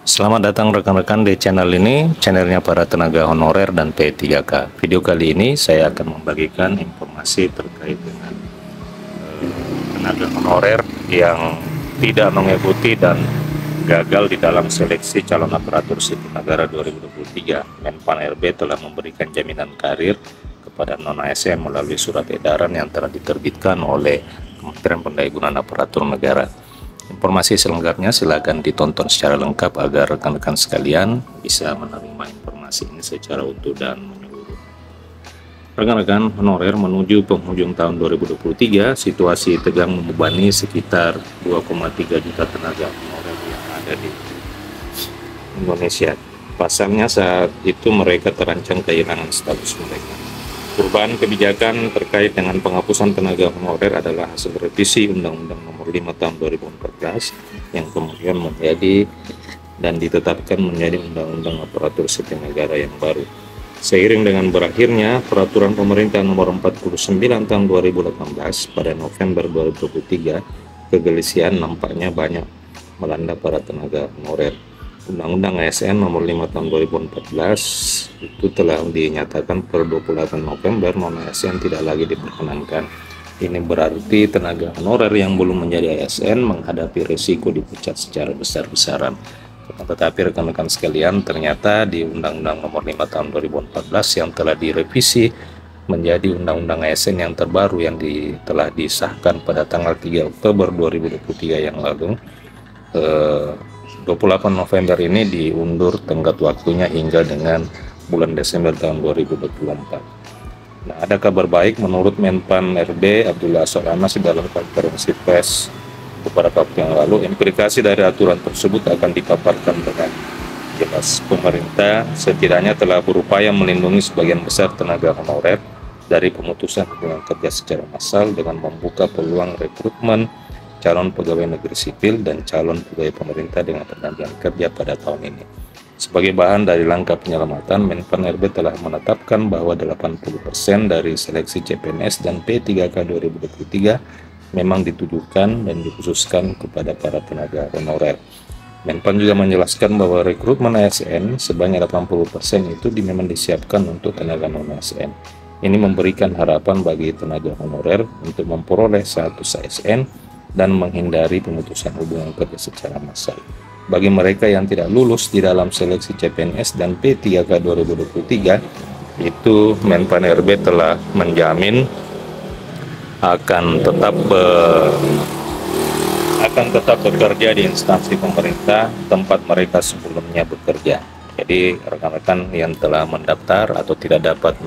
Selamat datang rekan-rekan di channel ini, channelnya para tenaga honorer dan P3K. Video kali ini saya akan membagikan informasi terkait dengan tenaga honorer yang tidak mengikuti dan gagal di dalam seleksi calon aparatur sipil negara 2023. Menpan RB telah memberikan jaminan karir kepada non-ASN melalui surat edaran yang telah diterbitkan oleh Kementerian Pendayagunaan Aparatur Negara. Informasi selengkapnya silakan ditonton secara lengkap agar rekan-rekan sekalian bisa menerima informasi ini secara utuh dan menyeluruh. Rekan-rekan honorer, menuju penghujung tahun 2023, situasi tegang membebani sekitar 2,3 juta tenaga honorer yang ada di Indonesia. Pasalnya saat itu mereka terancam kehilangan status mereka. Perubahan kebijakan terkait dengan penghapusan tenaga honorer adalah hasil revisi Undang-Undang Nomor 5 Tahun 2014 yang kemudian menjadi dan ditetapkan menjadi Undang-Undang Aparatur Sipil Negara yang baru. Seiring dengan berakhirnya Peraturan Pemerintah Nomor 49 Tahun 2018 pada November 2023, kegelisahan nampaknya banyak melanda para tenaga honorer. Undang-Undang ASN Nomor 5 Tahun 2014 itu telah dinyatakan per 28 November non-ASN tidak lagi diperkenankan. Ini berarti tenaga honorer yang belum menjadi ASN menghadapi risiko dipecat secara besar-besaran. Tetapi rekan-rekan sekalian, ternyata di Undang-Undang Nomor 5 Tahun 2014 yang telah direvisi menjadi Undang-Undang ASN yang terbaru yang telah disahkan pada tanggal 3 Oktober 2023 yang lalu, 28 November ini diundur tenggat waktunya hingga dengan bulan Desember tahun 2024. Nah, ada kabar baik menurut Menpan RB Abdullah Azwar Anas dalam konferensi pers beberapa waktu yang lalu. Implikasi dari aturan tersebut akan dipaparkan dengan jelas. Pemerintah setidaknya telah berupaya melindungi sebagian besar tenaga honorer dari pemutusan hubungan kerja secara massal dengan membuka peluang rekrutmen calon pegawai negeri sipil dan calon pegawai pemerintah dengan pergantian kerja pada tahun ini. Sebagai bahan dari langkah penyelamatan, Menpan RB telah menetapkan bahwa 80% dari seleksi CPNS dan P3K 2023 memang ditujukan dan dikhususkan kepada para tenaga honorer. Menpan juga menjelaskan bahwa rekrutmen ASN sebanyak 80% itu memang disiapkan untuk tenaga non-ASN. Ini memberikan harapan bagi tenaga honorer untuk memperoleh status ASN dan menghindari pemutusan hubungan kerja secara massal. Bagi mereka yang tidak lulus di dalam seleksi CPNS dan P3K 2023, itu Menpan RB telah menjamin akan tetap bekerja di instansi pemerintah tempat mereka sebelumnya bekerja. Jadi rekan-rekan yang telah mendaftar atau tidak dapat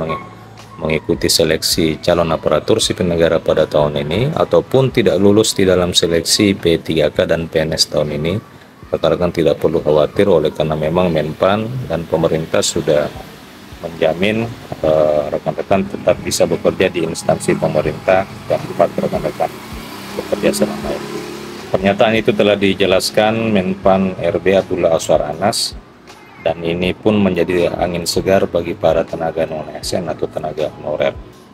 mengikuti seleksi calon aparatur sipil negara pada tahun ini ataupun tidak lulus di dalam seleksi P3K dan PNS tahun ini, rekan-rekan tidak perlu khawatir oleh karena memang Menpan dan pemerintah sudah menjamin rekan-rekan tetap bisa bekerja di instansi pemerintah dan tempat rekan-rekan bekerja selama ini. Pernyataan itu telah dijelaskan Menpan RB Abdullah Azwar Anas, dan ini pun menjadi angin segar bagi para tenaga non-ASN atau tenaga honorer.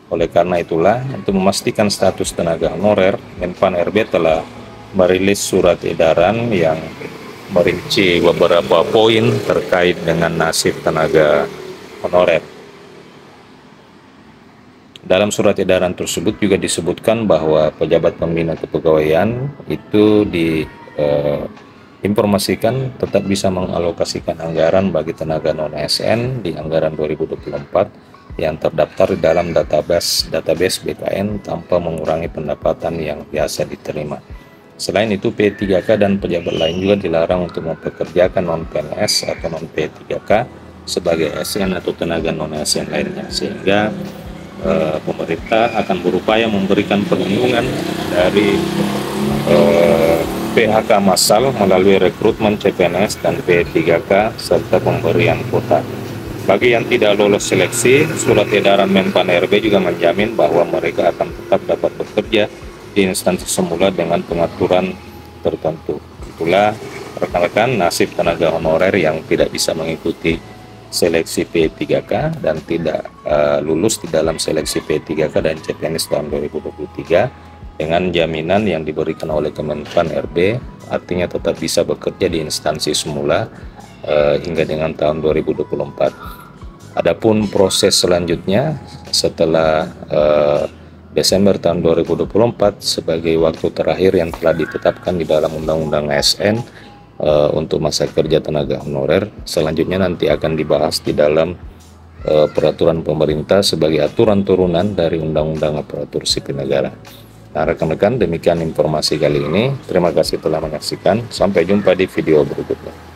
Oleh karena itulah, untuk memastikan status tenaga honorer, Menpan RB telah merilis surat edaran yang merinci beberapa poin terkait dengan nasib tenaga honorer. Dalam surat edaran tersebut juga disebutkan bahwa pejabat pembina kepegawaian itu informasikan tetap bisa mengalokasikan anggaran bagi tenaga non-ASN di anggaran 2024 yang terdaftar dalam database BKN tanpa mengurangi pendapatan yang biasa diterima. Selain itu, P3K dan pejabat lain juga dilarang untuk mempekerjakan non-PNS atau non-P3K sebagai ASN atau tenaga non-ASN lainnya, sehingga pemerintah akan berupaya memberikan perlindungan dari PHK massal melalui rekrutmen CPNS dan P3K serta pemberian kuota. Bagi yang tidak lolos seleksi, surat edaran Menpan RB juga menjamin bahwa mereka akan tetap dapat bekerja di instansi semula dengan pengaturan tertentu. Itulah rekan-rekan nasib tenaga honorer yang tidak bisa mengikuti seleksi P3K dan tidak lulus di dalam seleksi P3K dan CPNS tahun 2023 dengan jaminan yang diberikan oleh Kemenpan RB, artinya tetap bisa bekerja di instansi semula hingga dengan tahun 2024. Adapun proses selanjutnya setelah Desember tahun 2024 sebagai waktu terakhir yang telah ditetapkan di dalam Undang-Undang ASN untuk masa kerja tenaga honorer, selanjutnya nanti akan dibahas di dalam peraturan pemerintah sebagai aturan turunan dari Undang-Undang Aparatur Sipil Negara. Nah, rekan-rekan, demikian informasi kali ini. Terima kasih telah menyaksikan. Sampai jumpa di video berikutnya.